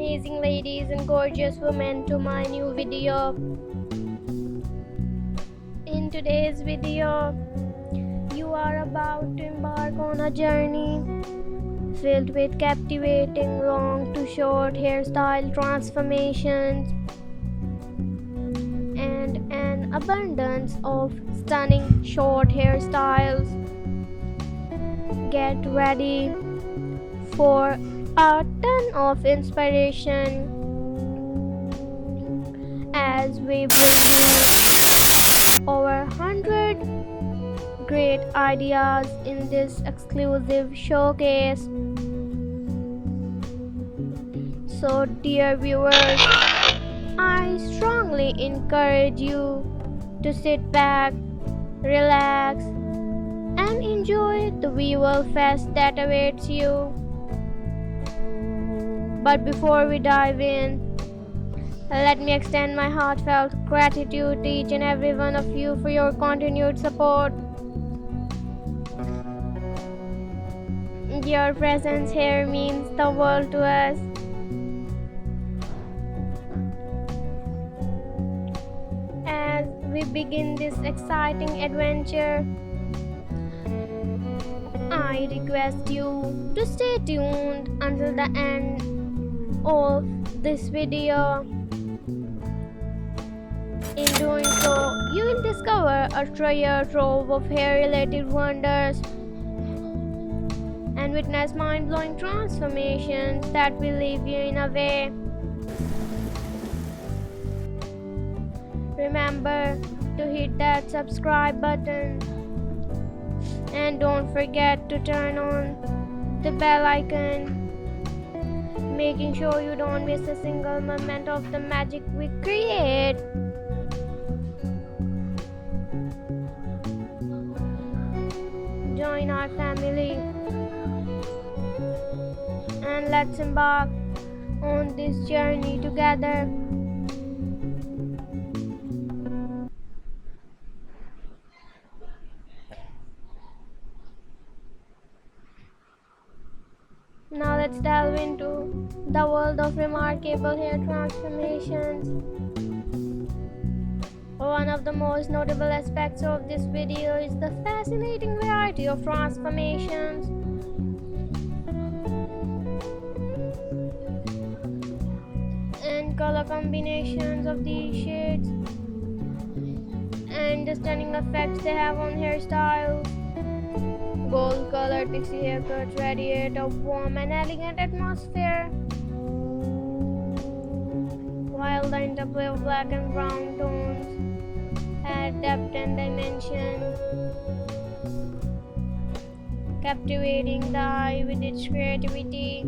amazing ladies and gorgeous women to my new video. In today's video, you are about to embark on a journey filled with captivating long to short hairstyle transformations and an abundance of stunning short hairstyles. Get ready for a ton of inspiration as we bring you over 100 great ideas in this exclusive showcase. So, dear viewers, I strongly encourage you to sit back, relax, and enjoy the visual fest that awaits you. But before we dive in, let me extend my heartfelt gratitude to each and every one of you for your continued support. Your presence here means the world to us. As we begin this exciting adventure, I request you to stay tuned until the end of this video. In doing so, you will discover a treasure trove of hair-related wonders and witness mind-blowing transformations that will leave you in a way. Remember to hit that subscribe button and don't forget to turn on the bell icon, making sure you don't miss a single moment of the magic we create. Join our family and let's embark on this journey together. Now let's delve into the world of remarkable hair transformations. One of the most notable aspects of this video is the fascinating variety of transformations. And color combinations of these shades and the stunning effects they have on hairstyles. Gold colored pixie haircuts radiate a warm and elegant atmosphere, while the interplay of black and brown tones add depth and dimension, captivating the eye with its creativity.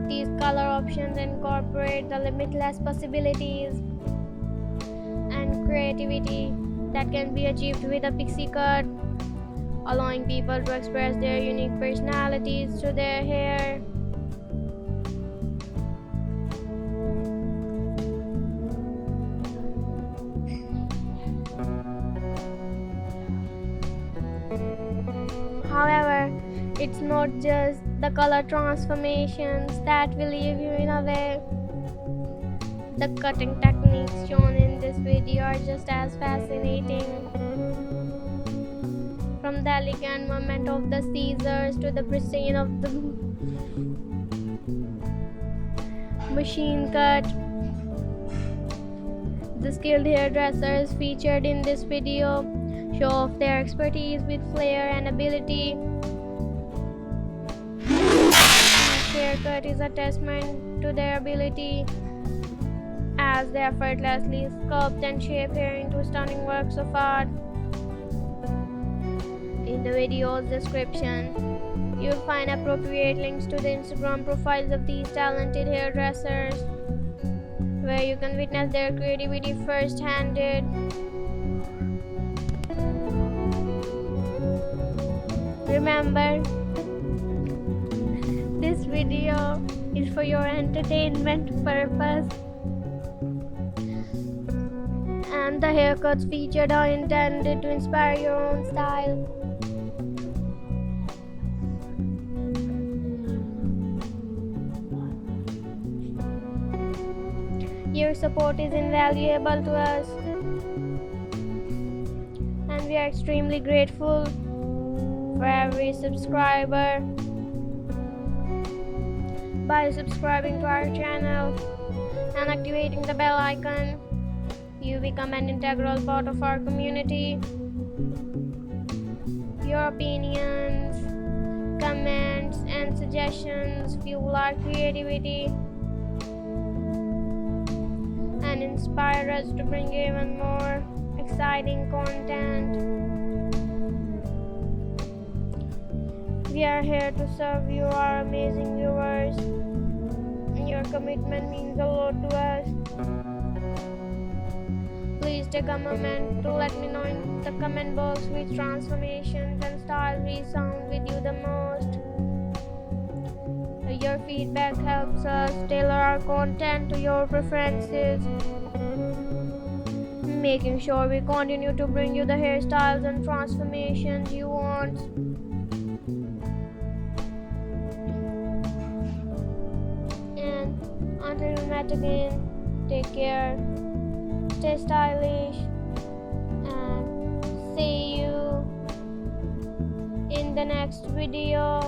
These color options incorporate the limitless possibilities and creativity that can be achieved with a pixie cut, allowing people to express their unique personalities through their hair. However, it's not just the color transformations that will leave you in a way. The cutting techniques shown in this video are just as fascinating. From the elegant movement of the scissors to the precision of the machine cut, the skilled hairdressers featured in this video show off their expertise with flair and ability. Each haircut is a testament to their ability, as they effortlessly sculpt and shape hair into stunning works of art. In the video's description, you'll find appropriate links to the Instagram profiles of these talented hairdressers, where you can witness their creativity firsthand. Remember, this video is for your entertainment purpose, and the haircuts featured are intended to inspire your own style. Your support is invaluable to us, and we are extremely grateful for every subscriber. By subscribing to our channel and activating the bell icon, you become an integral part of our community. Your opinions, comments, and suggestions fuel our creativity and inspire us to bring you even more exciting content. We are here to serve you, our amazing viewers, and your commitment means a lot to us. Please take a moment to let me know in the comment box which transformations and styles resound with you the most. Your feedback helps us tailor our content to your preferences, making sure we continue to bring you the hairstyles and transformations you want. And until we meet again, take care, stay stylish, and see you in the next video.